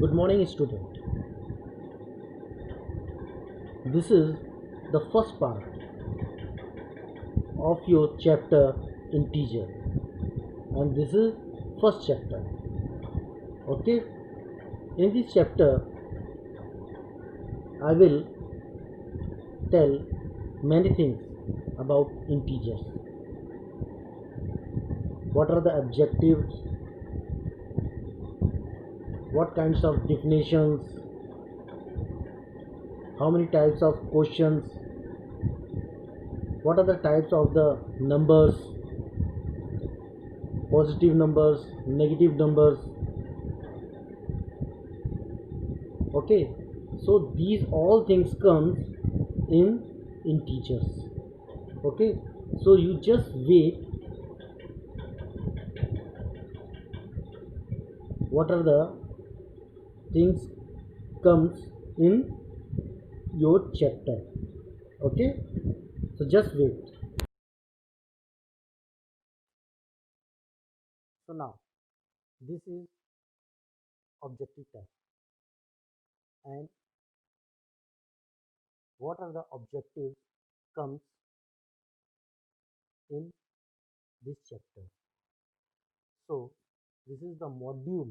Good morning, student. This is the first part of your chapter integer, and this is first chapter. Okay, in this chapter, I will tell many things about integers. What are the objectives? What kinds of definitions? How many types of questions? What are the types of the numbers? Positive numbers, negative numbers. Okay, so these all things comes in integers. Okay, so you just wait what are the things comes in your chapter. Okay, so just wait. So now this is objective type, and what are the objectives comes in this chapter. So this is the module.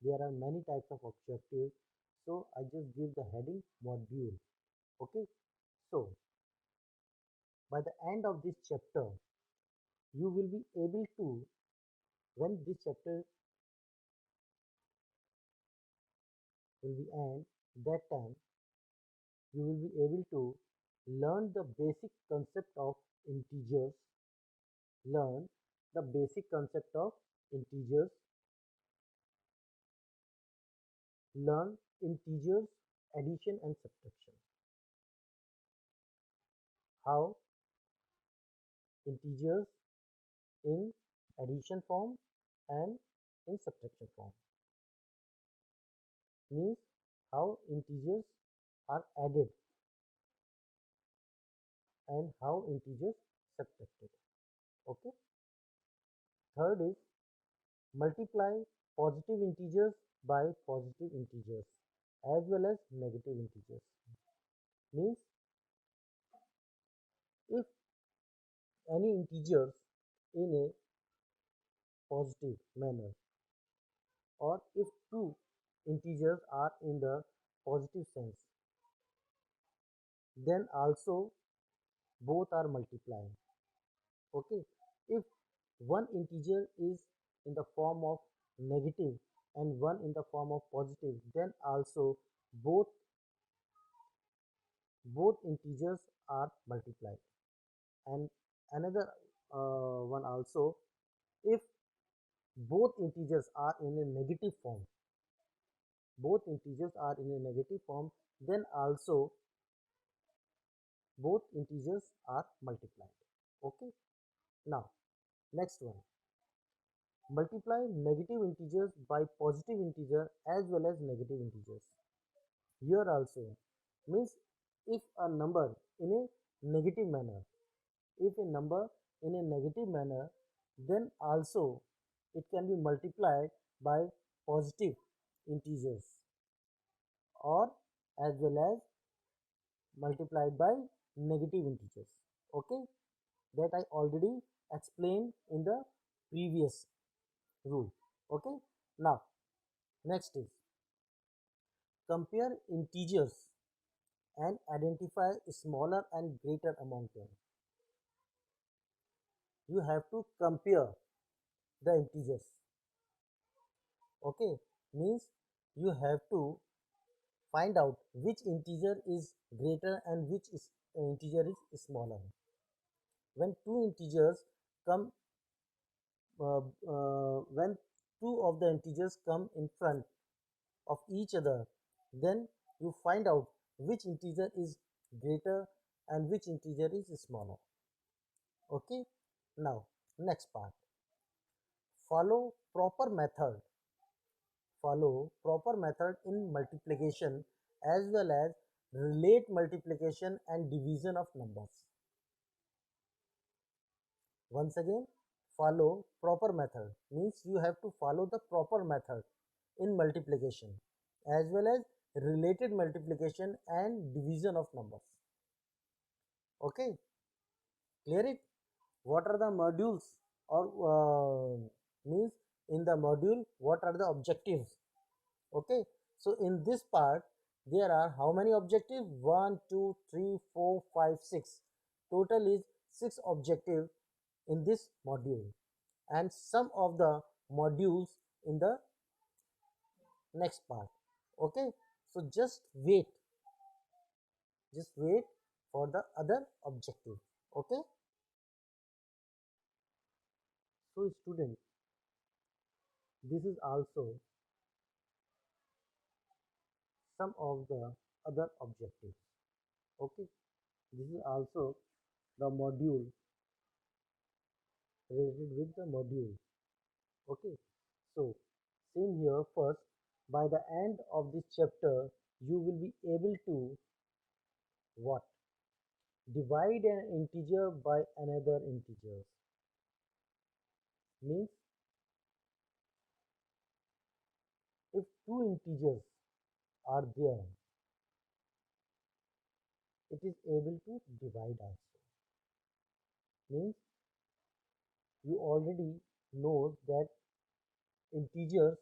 There are many types of objectives, so I just give the heading module. Okay, so by the end of this chapter you will be able to, when this chapter will be end, that time you will be able to learn the basic concept of integers, learn the basic concept of integers, learn integers addition and subtraction, how integers in addition form and in subtraction form, means how integers are added and how integers subtracted. Okay, third is multiply positive integers by positive integers as well as negative integers, means if any integers in a positive manner, or if two integers are in the positive sense, then also both are multiplying. Okay, if one integer is in the form of negative and one in the form of positive, then also both both integers are multiplied. And another one also, if both integers are in a negative form, both integers are in a negative form, then also both integers are multiplied. Okay, now next one, multiply negative integers by positive integer as well as negative integers. Here also, means if a number in a negative manner, if a number in a negative manner, then also it can be multiplied by positive integers or as well as multiplied by negative integers. Okay, that I already explained in the previous rule. Okay, now next is compare integers and identify smaller and greater among them. You have to compare the integers. Okay, means you have to find out which integer is greater and which is integer is smaller. When two integers come, when two of the integers come in front of each other, then you find out which integer is greater and which integer is smaller. Okay, now next part, follow proper method, follow proper method in multiplication as well as relate multiplication and division of numbers. Once again, follow proper method, means you have to follow the proper method in multiplication as well as related multiplication and division of numbers. Okay, clear it? What are the modules or means in the module what are the objectives? Okay, so in this part there are how many objectives? 1 2 3 4 5 6. Total is 6 objectives in this module and some of the modules in the next part. Okay, so just wait for the other objective. Okay, so student, this is also some of the other objectives. Okay, this is also the module related with the module. Okay, so same here. First, by the end of this chapter you will be able to what? Divide an integer by another integer. Means if two integers are there, it is able to divide also. Means you already know that integers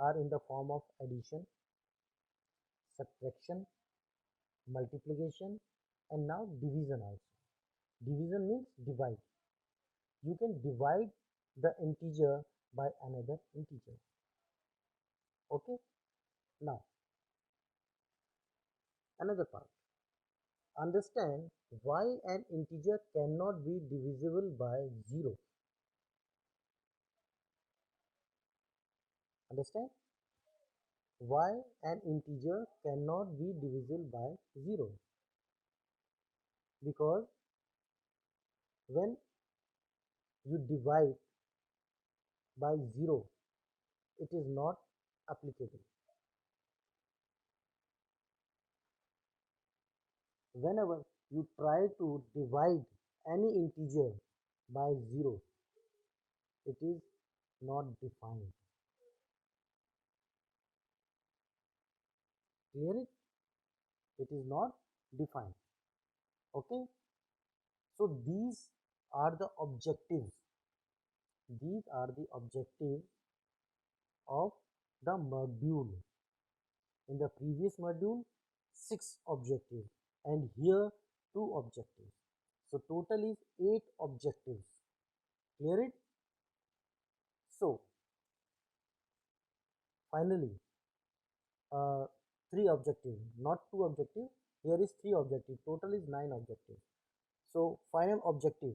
are in the form of addition, subtraction, multiplication, and now division also. Division means divide. You can divide the integer by another integer. Okay, now another part. Understand why an integer cannot be divisible by 0. Understand why an integer cannot be divisible by 0? Because when you divide by 0, it is not applicable. Whenever you try to divide any integer by 0, it is not defined. Clear it? It is not defined. Okay, so are the objectives. These are the objectives of the module. In the previous module, 6 objectives, and here 2 objectives. So total is 8 objectives. Clear it? So finally, uh, 3 objectives, not 2 objectives. Here is 3 objectives. Total is 9 objectives. So final objective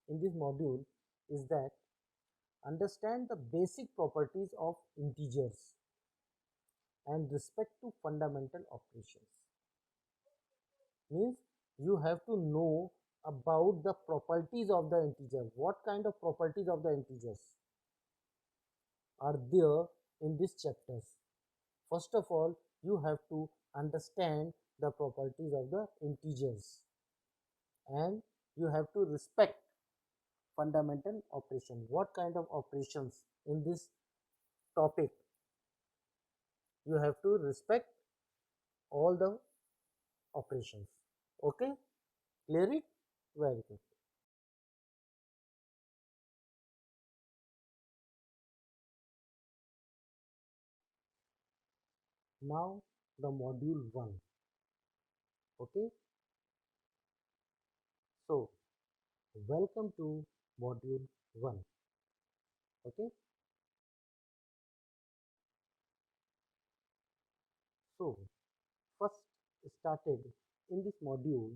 in this module is that understand the basic properties of integers and respect to fundamental operations. Means you have to know about the properties of the integer. What kind of properties of the integers are there in these chapters? First of all, you have to understand the properties of the integers and you have to respect fundamental operation. What kind of operations in this topic? You have to respect all the operations. Okay, clear it? Very good. Now the module 1. Okay, so welcome to module 1. Okay, so first started in this module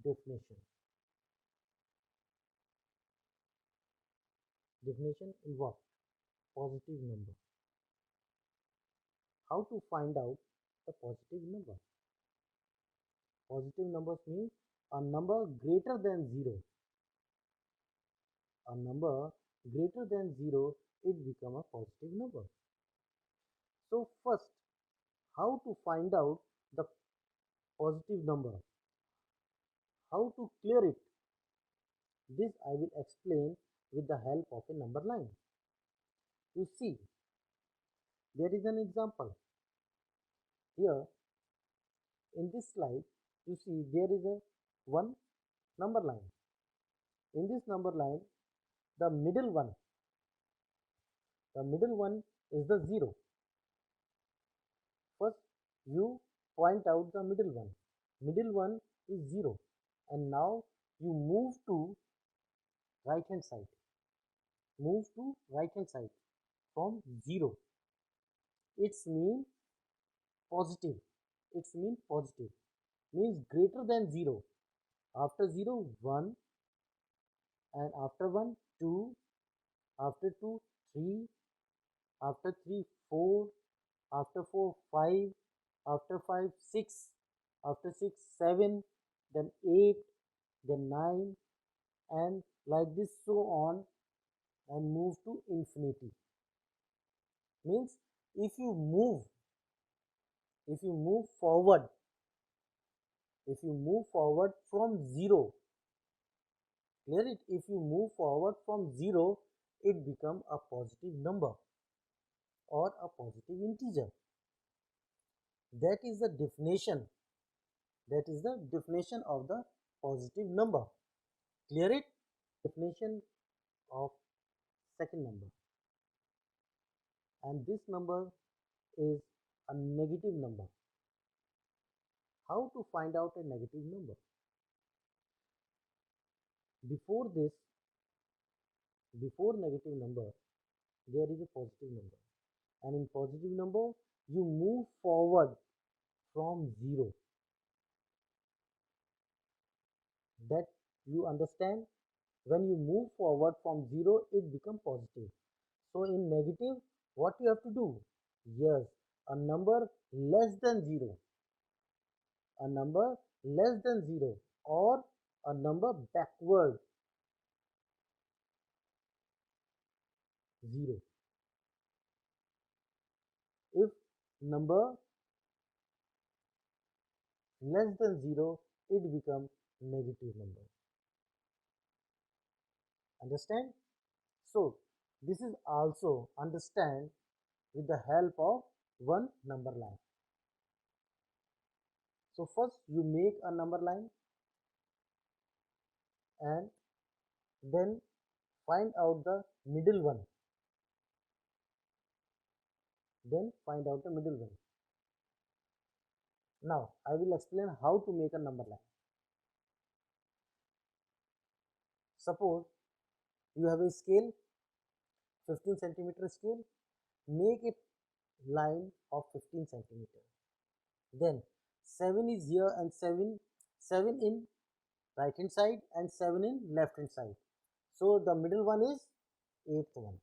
definition. Definition in what? Positive number. How to find out the positive number? Positive numbers means a number greater than 0. A number greater than 0, it become a positive number. So first, how to find out the positive number? How to clear it? This I will explain with the help of a number line. You see, There is an example. Here in this slide, you see there is a one number line. In this number line, the middle one is the 0. First, you point out the middle one. Middle one is 0. And now you move to right hand side. Move to right hand side from 0. It's mean positive. It's mean positive. Means greater than 0. After 0, 1. And after 1, 2. After 2, 3. After 3, 4. After 4, 5. After 5, 6. After 6, 7. Then 8. Then 9. And like this so on, and move to infinity. Means if you move forward, from 0, clear it, if you move forward from 0, it become a positive number or a positive integer. That is the definition of the positive number. Clear it? Definition of second number. And this number is a negative number. How to find out a negative number? Before negative number, there is a positive number. And in positive number, you move forward from 0. That you understand? When you move forward from 0, it becomes positive. So in negative, what you have to do? Yes, a number less than 0. A number less than 0 or a number backward 0. If number less than 0, it becomes negative number. Understand? So this is also understand with the help of one number line. So first you make a number line and then find out the middle one. Now I will explain how to make a number line. Suppose you have a scale, 15 centimeter scale, make a line of 15 centimeter. Then 7 is here and 7 in right hand side and 7 in left hand side. So the middle one is 8th one,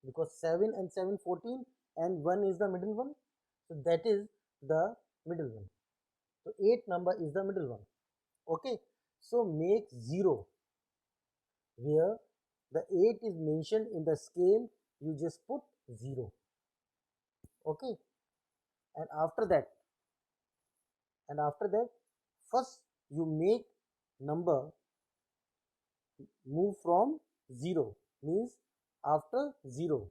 because 7 and 7 14 and 1 is the middle one. So that is the middle one. So 8 number is the middle one. Okay. So make 0 where the 8 is mentioned in the scale. You just put 0. Okay. And after that, first you make number move from 0, means after 0,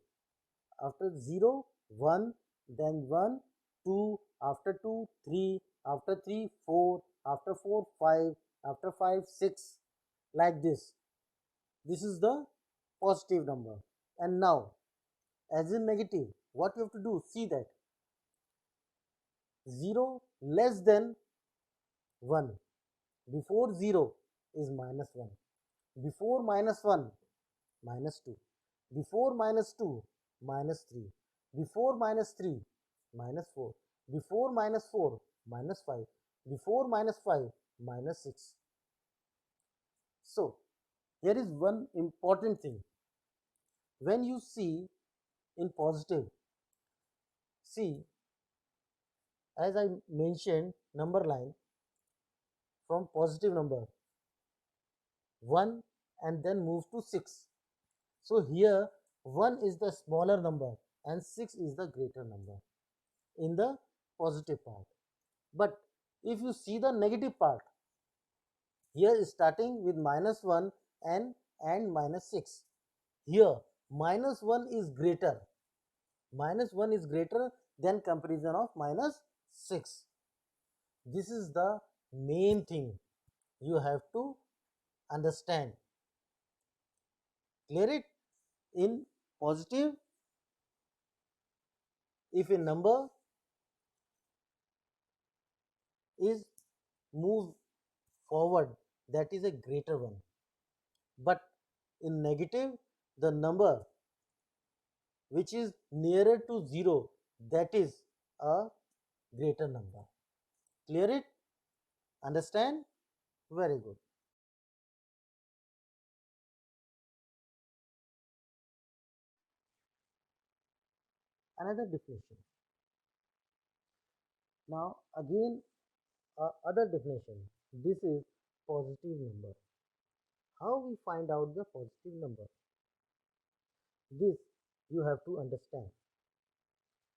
1, then 1, 2, after 2, 3, after 3, 4, after 4, 5, after 5, 6, like this. This is the positive number. And now, as in negative, what you have to do? See that 0 less than 1. Before 0 is minus 1. Before minus 1, minus 2. Before minus 2, minus 3. Before minus 3, minus 4. Before minus 4, minus 5. Before minus 5, minus 6. So, here is one important thing. When you see in positive, see, as I mentioned, number line from positive number 1 and then move to 6. So here 1 is the smaller number and 6 is the greater number in the positive part. But if you see the negative part, here is starting with minus 1 and minus 6. Here minus 1 is greater. minus 1 is greater than comparison of minus 6. This is the main thing you have to understand. Clear it? In positive, if a number is moved forward, that is a greater one. But in negative, the number which is nearer to 0, that is a greater number. Clear it? Understand? Very good. Another definition. Now again, other definition. This is positive number. How we find out the positive number? This you have to understand.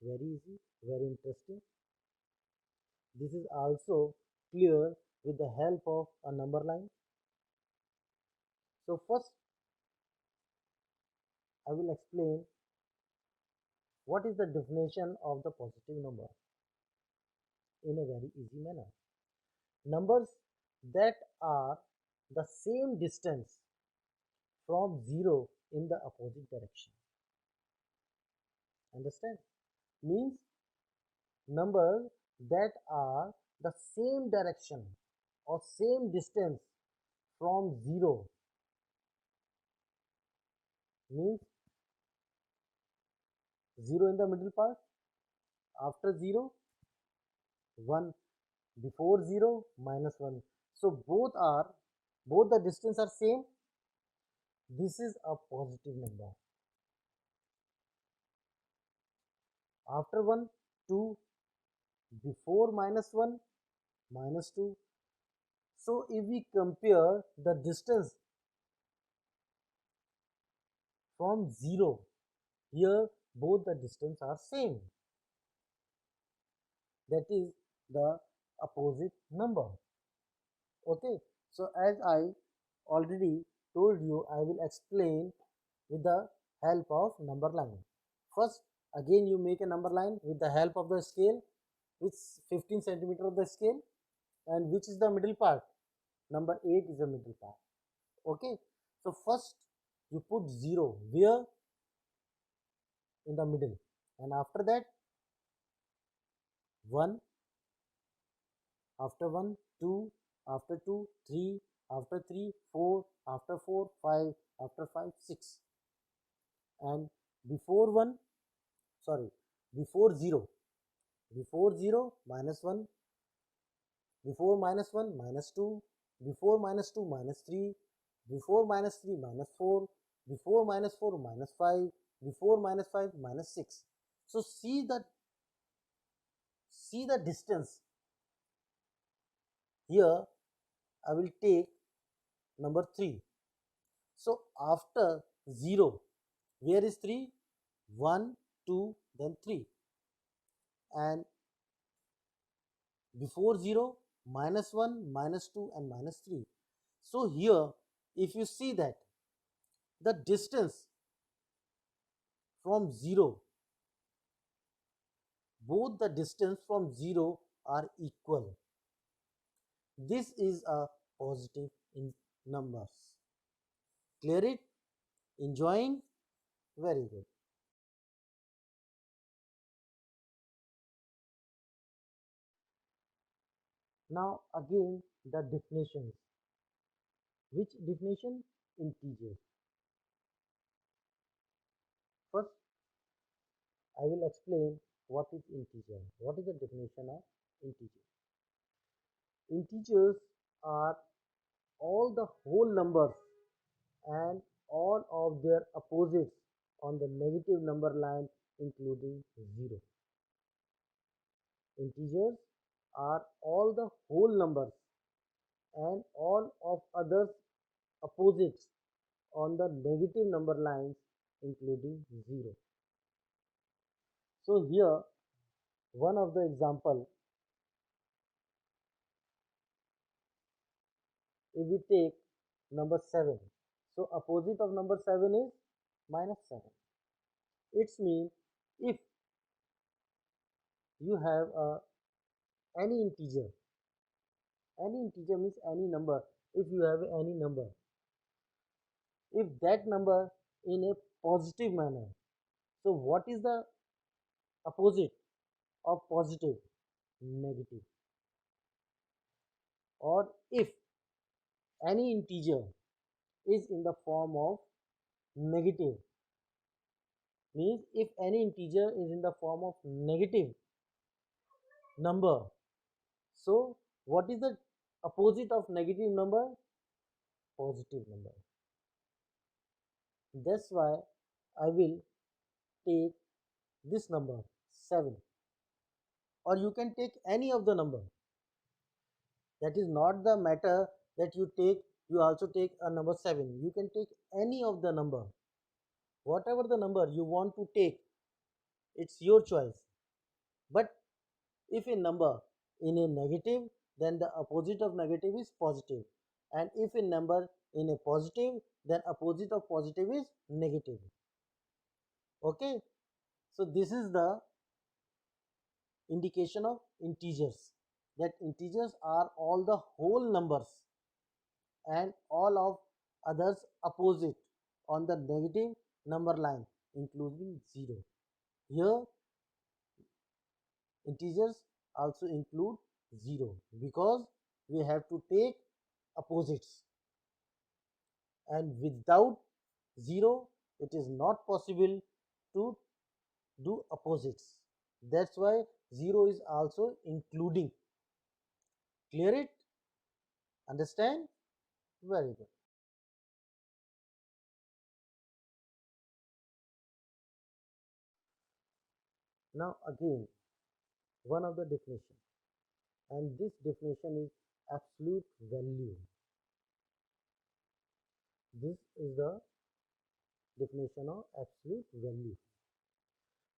Very easy, very interesting. This is also clear with the help of a number line. So first I will explain what is the definition of the positive number in a very easy manner. Numbers that are the same distance from 0 in the opposite direction. Understand? Means numbers that are the same direction or same distance from 0, means 0 in the middle part, after 0 1, before 0 minus 1. So both the distance are same. This is a positive number. After 1 2, before minus 1 minus 2. So if we compare the distance from 0, here both the distance are same. That is the opposite number. Okay, so as I already told you, I will explain with the help of number line. First, again you make a number line with the help of the scale, with 15 centimeter of the scale, and which is the middle part? Number 8 is the middle part. Okay, so first you put 0 where? In the middle, and after that 1, after 1 2, after 2 3, after 3 4, after 4 5, after 5 6, and before 1, sorry, before 0, before 0 minus 1, before minus 1 minus 2, before minus 2 minus 3, before minus 3 minus 4, before minus 4 minus 5, before minus 5 minus 6. So see the distance. Here I will take number 3. So after 0, where is 3? 1 2, then 3, and before 0 minus 1 minus 2 and minus 3. So here if you see that the distance from 0, both the distance from 0 are equal. This is a positive in numbers. Clear it? Enjoying? Very good. Now again the definitions. Which definition? Integers. First I will explain what is integer. What is the definition of integer? Integers are all the whole numbers and all of their opposites on the negative number line including 0. Integers are all the whole numbers and all of others opposites on the negative number lines including 0. So here one of the example, if we take number 7, so opposite of number 7 is minus 7. It means If you have any integer, any integer means any number. If you have any number, if that number in a positive manner, so what is the opposite of positive? Negative. Or if any integer is in the form of negative, means if any integer is in the form of negative number, so what is the opposite of negative number? Positive number. That's why I will take this number 7, or you can take any of the number. That is not the matter that you also take a number 7. You can take any of the number, whatever the number you want to take, it's your choice. But if a number in a negative, then the opposite of negative is positive, and if a number in a positive, then opposite of positive is negative. Okay, so this is the indication of integers, that integers are all the whole numbers and all of others opposite on the negative number line, including 0. Here integers also include 0 because we have to take opposites, and without 0 it is not possible to do opposites. That's why 0 is also including. Clear it? Understand? Very good. Now again, one of the definition, and this definition is absolute value. This is the definition of absolute value.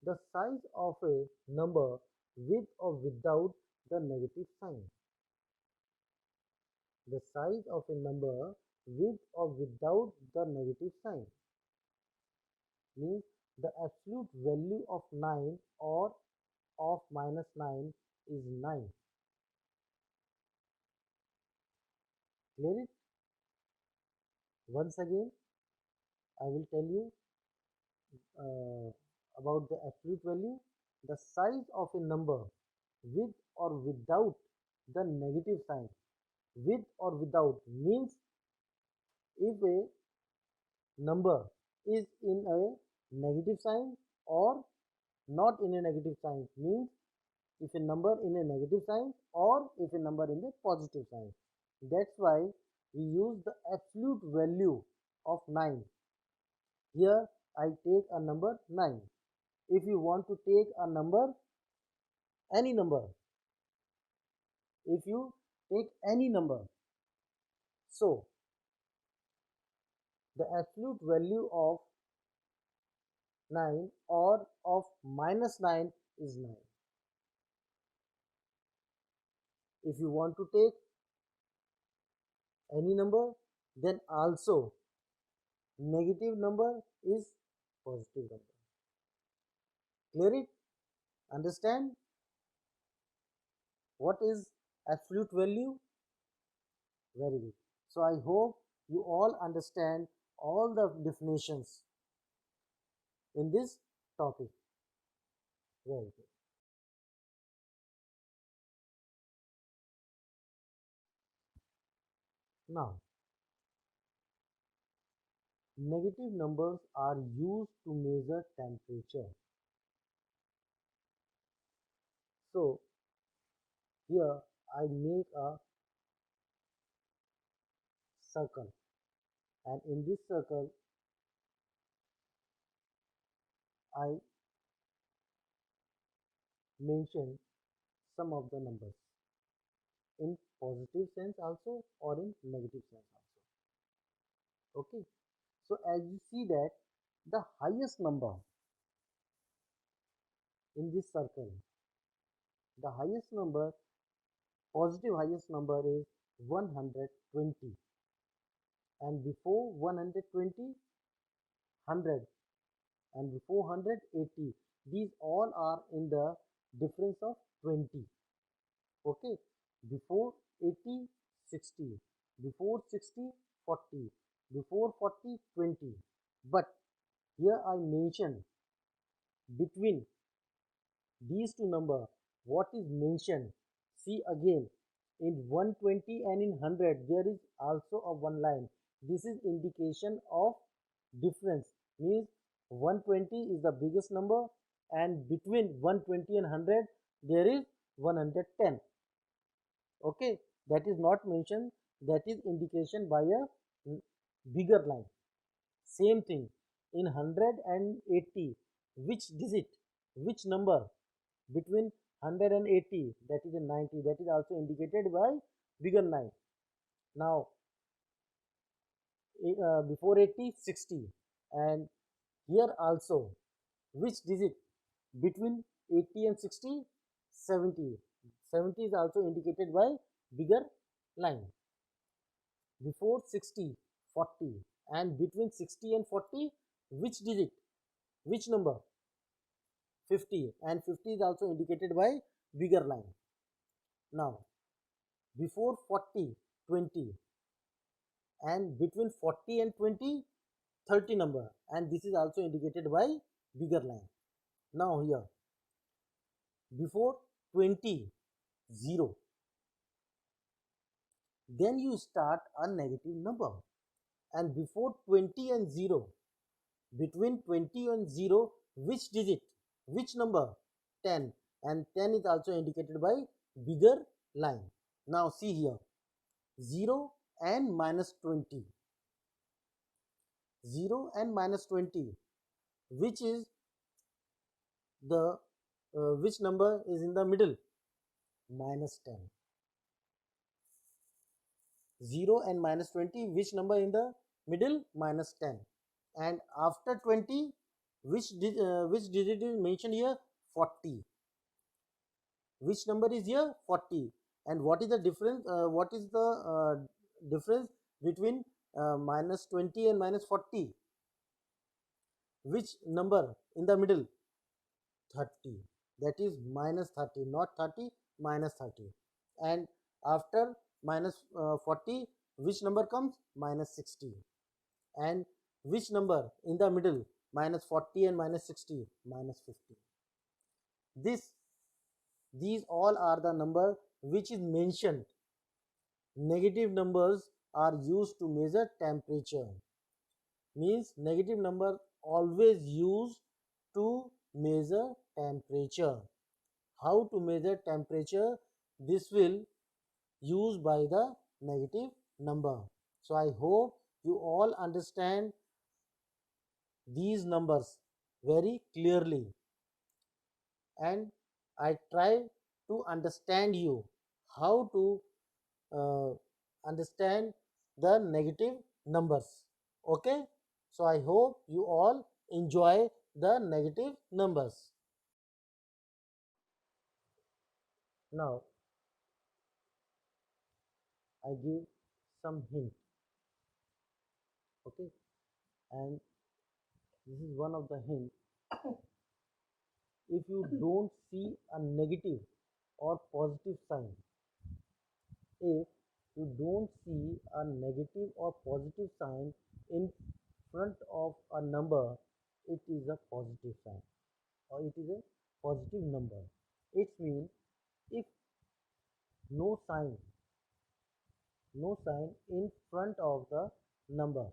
The size of a number with or without the negative sign. The size of a number with or without the negative sign means the absolute value of 9 or of minus 9 is 9. Clear it? Once again, I will tell you uh, about the absolute value. The size of a number with or without the negative sign. With or without means if a number is in a negative sign or not in a negative sign, means if a number in a negative sign or if a number in a positive sign. That's why we use the absolute value of 9. Here I take a number 9. If you want to take a number, any number, if you take any number, so the absolute value of 9 or of minus 9 is 9. If you want to take any number, then also negative number is positive number. Clear it? Understand what is absolute value? Very good. So I hope you all understand all the definitions in this topic. Very good. Now, negative numbers are used to measure temperature. So here I make a circle, and in this circle I mention some of the numbers in positive sense also or in negative sense also. Okay, so as you see that the highest number in this circle, the highest number, positive highest number is 120, and before 120, 100, and before 100, 80. These all are in the difference of 20. Okay, before 80, 60, before 60, 40, before 40, 20. But here I mention between these two number what is mentioned. See again, in 120 and in 100 there is also a one line. This is indication of difference, means 120 is the biggest number, and between 120 and 100 there is 110. Okay, that is not mentioned, that is indication by a bigger line. Same thing in 180, which digit, which number between 180, that is a 90, that is also indicated by bigger line. Now before 80, 60, and here also which digit between 80 and 60, 70, 70 is also indicated by bigger line. Before 60, 40, and between 60 and 40, which digit, which number, 50, and 50 is also indicated by bigger line. Now before 40, 20, and between 40 and 20, 30 number, and this is also indicated by bigger line. Now here before 20, 0, then you start a negative number, and before 20 and 0, between 20 and 0, which digit, which number, 10, and 10 is also indicated by bigger line. Now see here, 0 and minus 20, 0 and minus 20, which is the which number is in the middle, minus 10. 0 and minus 20, which number in the middle, minus 10. And after 20, which digit is mentioned here, 40. Which number is here, 40. And what is the difference, what is the difference between minus 20 and minus 40? Which number in the middle, 30, that is minus 30, not 30, minus 30. And after minus 40, which number comes, minus 60. And which number in the middle, minus 40 and minus 60, minus 50. These all are the number which is mentioned. Negative numbers are used to measure temperature, means negative number always used to measure temperature. How to measure temperature? This will use by the negative number. So I hope you all understand these numbers very clearly, and I try to understand you how to uh, understand the negative numbers. Okay, so I hope you all enjoy the negative numbers. Now I give some hint. Okay, and this is one of the hints. If you don't see a negative or positive sign, if you don't see a negative or positive sign in front of a number, it is a positive sign or it is a positive number. It means if no sign, no sign in front of the number,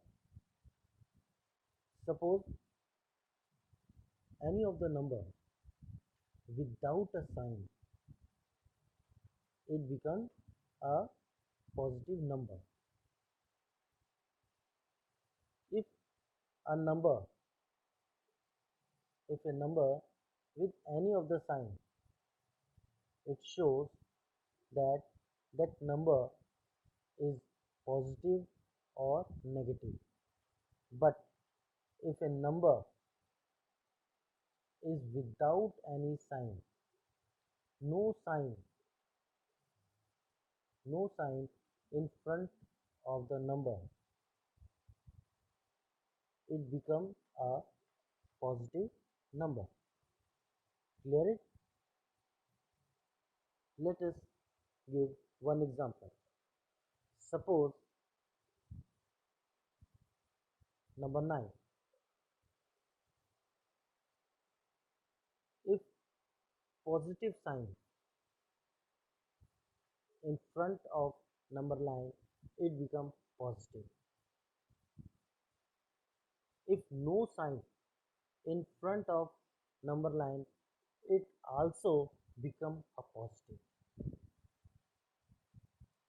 suppose any of the number without a sign, it becomes a positive number. If a number, if a number with any of the sign, it shows that that number is positive or negative. But if a number is without any sign, no sign, no sign in front of the number, it becomes a positive number. Clear it? Let us give one example. Suppose number 9. If positive sign in front of number line, it becomes positive. If no sign in front of number line, it also become a positive.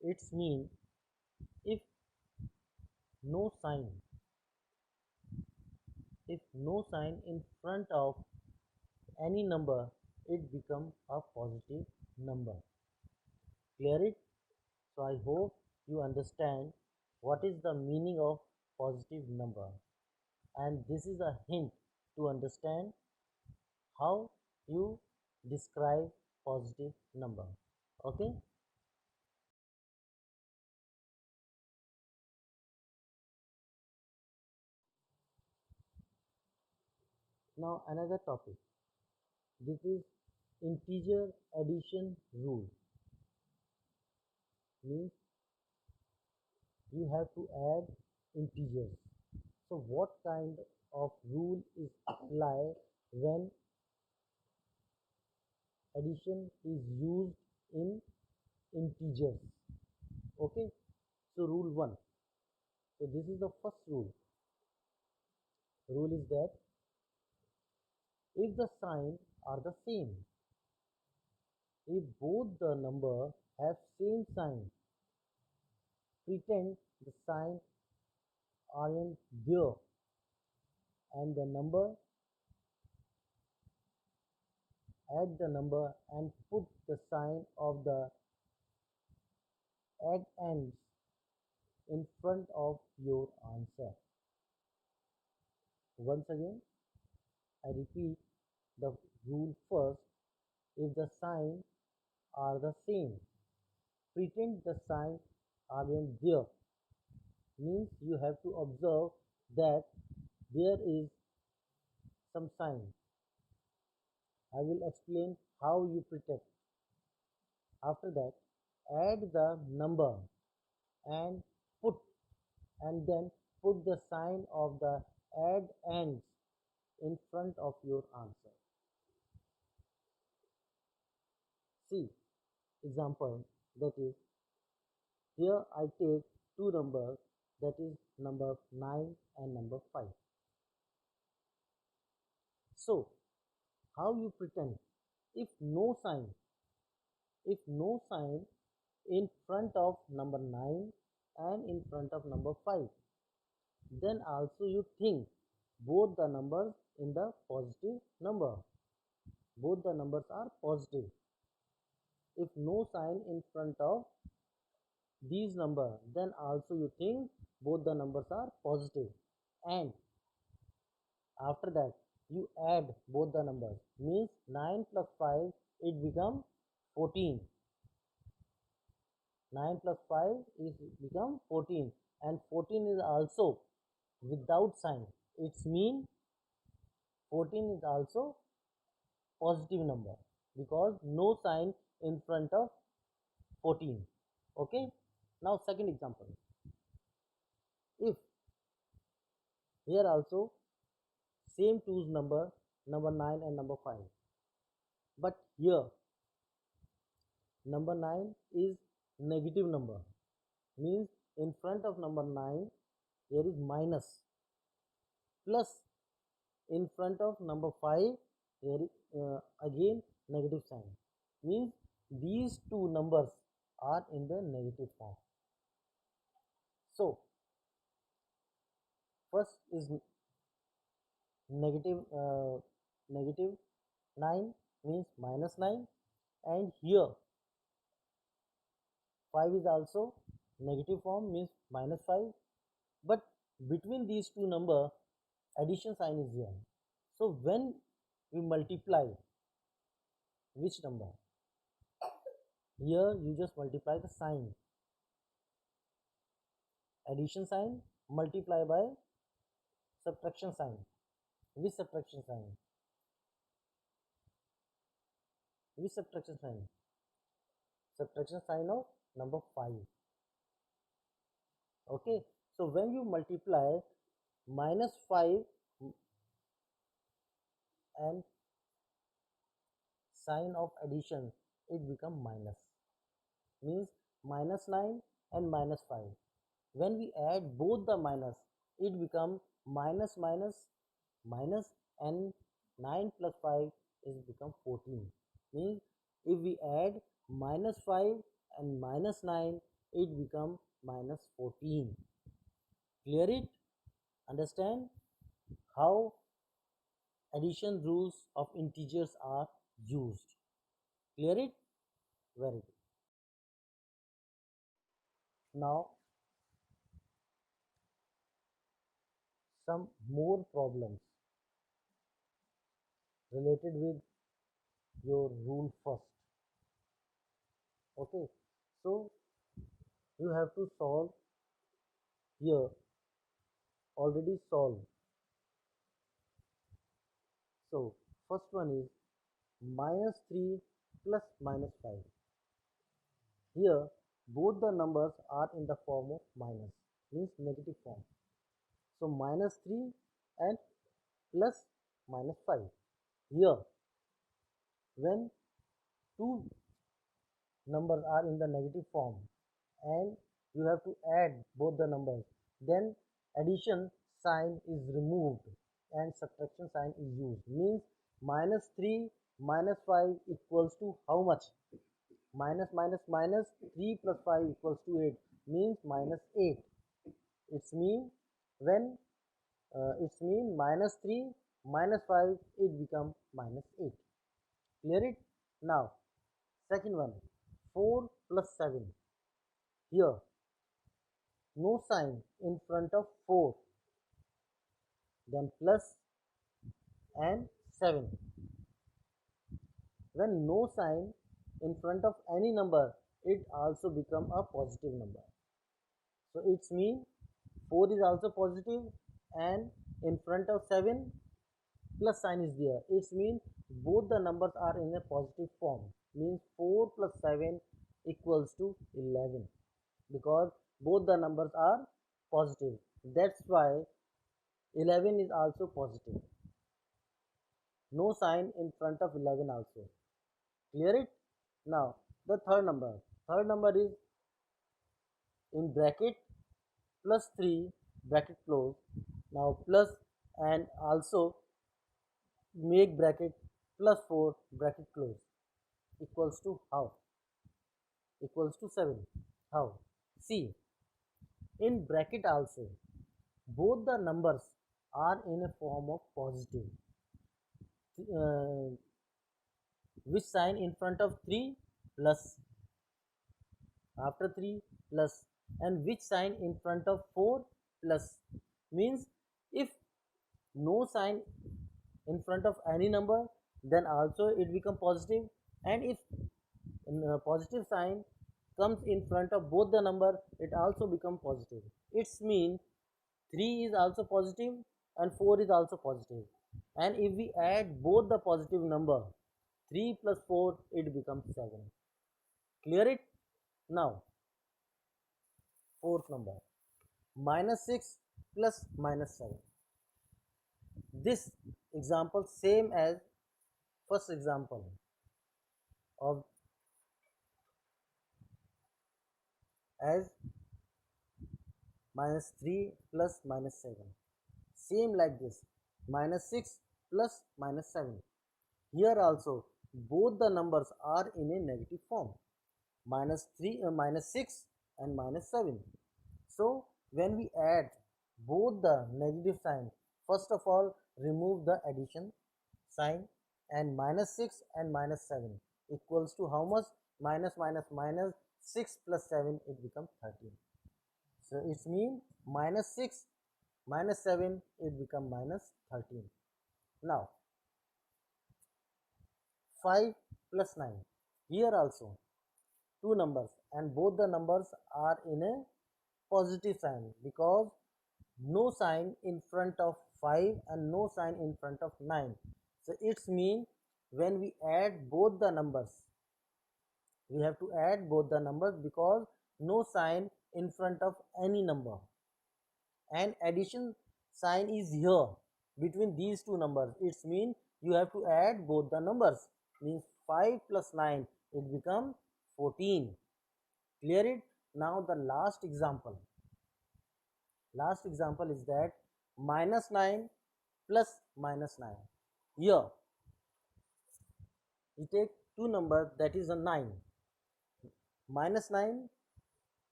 It's mean if no sign if no sign in front of any number, it become a positive number. Clear it? So I hope you understand what is the meaning of positive number, and this is a hint to understand how you describe positive number. Okay. Now another topic. This is integer addition rule. Means you have to add integers. So what kind of rule is applied when addition is used in integers? Okay. So rule 1. So this is the first rule. Rule is that if the sign are the same, if both the number have same sign, pretend the sign aren't there, and the number, add the number and put the sign of the add ends in front of your answer. Once again, I repeat the rule first. If the sign are the same, pretend the sign aren't there. Means you have to observe that there is some sign. I will explain how you pretend. After that, add the number and put and then put the sign of the add ends in front of your answer. See example, that is, here I take two numbers, that is number 9 and number 5. So how you pretend? If no sign, if no sign in front of number 9 and in front of number 5, then also you think both the numbers in the positive number, both the numbers are positive. If no sign in front of these number, then also you think both the numbers are positive, and after that you add both the numbers, means 9 plus 5, it become 14. 9 plus 5 is become 14, and 14 is also without sign. It's mean 14 is also positive number because no sign in front of 14. Okay. Now second example. If here also same twos number 9 and number 5, but here number 9 is negative number, means in front of number 9 there is minus, plus in front of number 5 there is again negative sign, means these two numbers are in the negative form. So first is negative negative 9, means minus 9, and here 5 is also negative form, means minus 5, but between these two number addition sign is here. So when we multiply which number, here you just multiply the sign, addition sign multiply by subtraction sign. Which subtraction sign? Which subtraction sign? Subtraction sign of number 5. Okay, so when you multiply -5 and sign of addition, it become minus, means -9 and -5. When we add both the minus, it become minus minus minus, and 9 plus 5 is become 14. Means if we add -5 and -9, it become -14. Clear it? Understand how addition rules of integers are used? Clear it? Very good. Now some more problems related with your rule first. Okay, so you have to solve here, already solved. So first one is -3 plus -5. Here both the numbers are in the form of minus, means negative form. So -3 and plus -5. Here when two numbers are in the negative form and you have to add both the numbers, then addition sign is removed and subtraction sign is used. Means -3 -5 equals to how much? Minus minus minus 3 plus 5 equals to 8, means -8. It's mean when it's mean -3 -5, it become -8. Clear it? Now second one, 4 plus 7. Here no sign in front of 4, then plus and 7. When no sign in front of any number, it also become a positive number. So it's mean 4 is also positive, and in front of 7 plus sign is there. It's mean both the numbers are in a positive form. Means 4 plus 7 equals to 11, because both the numbers are positive. That's why 11 is also positive. No sign in front of 11 also. Clear it? Now the third number. Third number is in bracket plus 3 bracket close. Now plus and also make bracket plus 4 bracket close equals to how? Equals to 7. How? See, in bracket also both the numbers are in a form of positive. Uh, which sign in front of 3? Plus. After 3 plus, and which sign in front of 4? Plus. Means if no sign in front of any number, then also it become positive, and if positive sign comes in front of both the number, it also become positive. It's mean 3 is also positive and 4 is also positive, and if we add both the positive number, 3 plus 4, it becomes 7. Clear it? Now fourth number, -6 plus -7. This example same as first example of as -3 plus -7. Same like this, -6 plus -7. Here also both the numbers are in a negative form, -6 and -7. So when we add both the negative sign, first of all remove the addition sign, and -6 and -7 equals to how much? Minus minus minus 6 plus 7, it becomes 13. So it's mean -6 -7, it become -13. Now 5 plus 9. Here also two numbers, and both the numbers are in a positive sign, because no sign in front of 5 and no sign in front of 9. So it's mean when we add both the numbers, we have to add both the numbers because no sign in front of any number, and addition sign is here between these two numbers. It's mean you have to add both the numbers, means 5 plus 9 it become 14. Clear it? Now the last example is that minus 9 plus minus 9. Here we take two numbers, that is a 9, minus 9,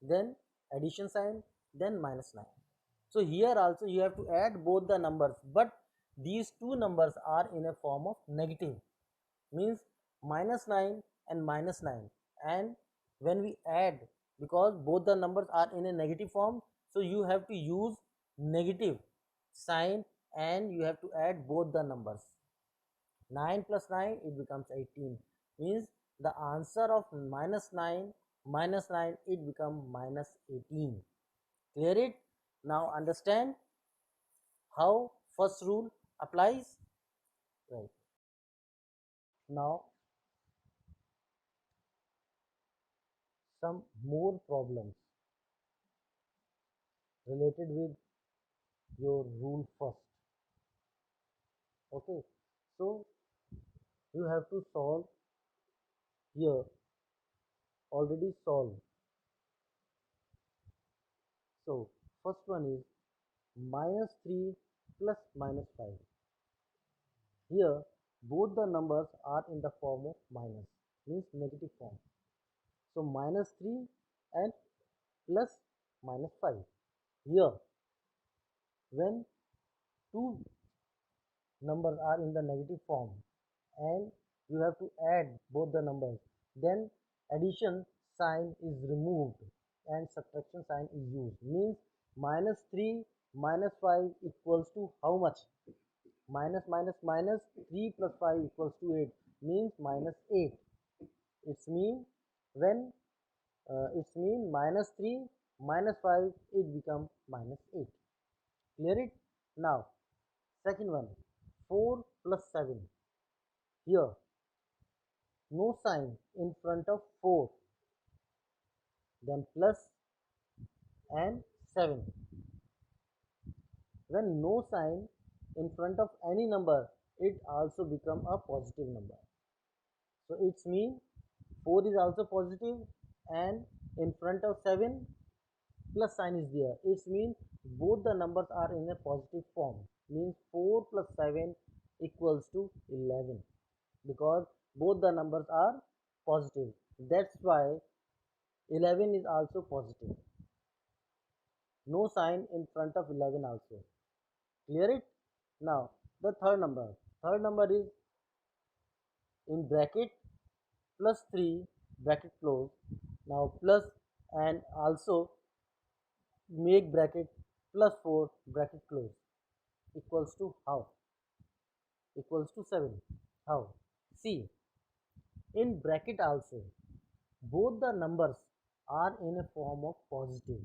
then addition sign, then minus 9. So here also you have to add both the numbers, but these two numbers are in a form of negative, means minus 9 and minus 9. And when we add, because both the numbers are in a negative form, so you have to use negative sign and you have to add both the numbers. 9 plus 9 it becomes 18, means the answer of minus 9 minus 9 it becomes minus 18. Clear it? Now understand how first rule applies. Right. Now some more problems related with your rule first. Okay, so you have to solve here, already solved. So first one is minus 3 plus minus 5. Here both the numbers are in the form of minus, means negative form. So minus 3 and plus minus 5. Here when two numbers are in the negative form and you have to add both the numbers, then addition sign is removed and subtraction sign is used, means minus 3 minus 5 equals to how much? Minus minus minus 3 plus 5 equals to 8, means minus 8. It's mean when it's mean minus 3 minus 5 it become minus 8. Clear it? Now second one, 4 plus 7. Here no sign in front of 4, then plus and 7. When no sign in front of any number, it also become a positive number. So it's mean 4 is also positive and in front of 7 plus sign is there. It's mean both the numbers are in a positive form, means 4 plus 7 equals to 11, because both the numbers are positive. That's why 11 is also positive. No sign in front of 11 also. Clear it? Now the third number is in bracket plus 3 bracket close. Now plus and also make bracket plus 4 bracket close equals to how? Equals to 7. How? See, in bracket also both the numbers are in a form of positive.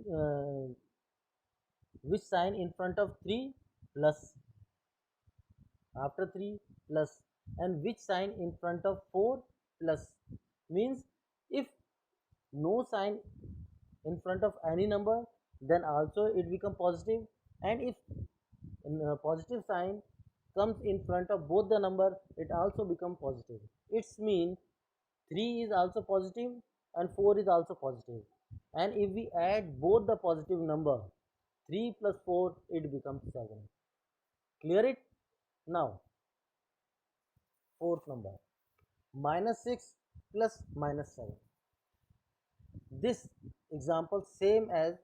uh, which sign in front of 3? Plus. After 3 plus, and which sign in front of 4? Plus. Means if no sign in front of any number, then also it become positive, and if positive sign comes in front of both the number, it also become positive. It's mean 3 is also positive and 4 is also positive, and if we add both the positive number, 3 plus 4 it becomes 7. Clear it? Now fourth number, minus 6 plus minus 7. This example same as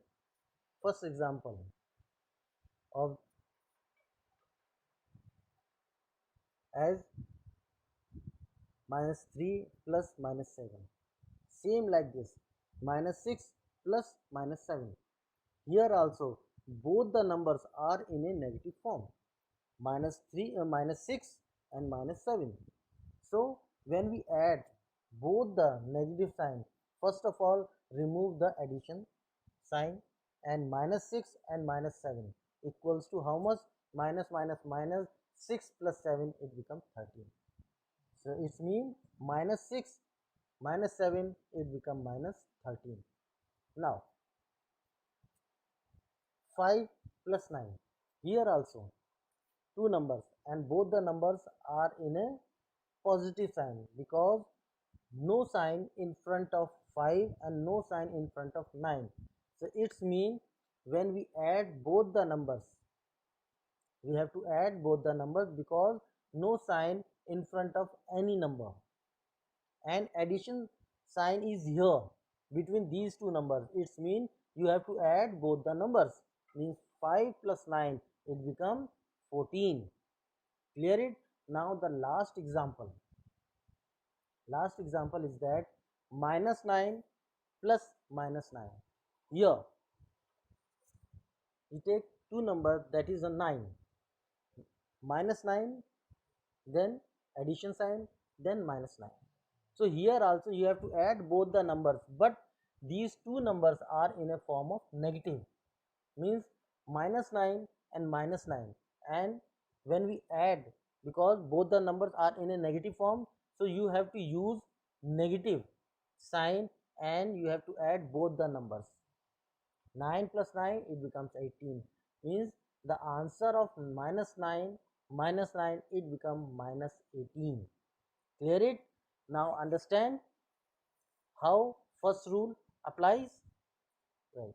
first example of as minus 3 plus minus 7, same like this, minus 6 plus minus 7. Here also both the numbers are in a negative form, minus 3 minus 6 and minus 7. So when we add both the negative sign, first of all remove the addition sign, and minus 6 and minus 7 equals to how much? Minus minus minus 6 plus 7 it becomes 13. So it means minus 6 minus 7 it becomes minus 13. Now 5 plus 9, here also two numbers and both the numbers are in a positive sign because no sign in front of 5 and no sign in front of 9. So it's mean when we add both the numbers, we have to add both the numbers because no sign in front of any number, and addition sign is here between these two numbers. It's mean you have to add both the numbers, means 5 plus 9 it become 14. Clear it? Now the last example is that minus 9 plus minus 9. Here we take two numbers, that is a 9 minus 9, then addition sign, then minus 9. So here also you have to add both the numbers, but these two numbers are in a form of negative, means minus 9 and minus 9. And when we add, because both the numbers are in a negative form, so you have to use negative sign and you have to add both the numbers. 9 plus 9 it becomes 18, means the answer of minus 9 minus 9 it becomes minus 18. Clear it? Now understand how first rule applies. Right.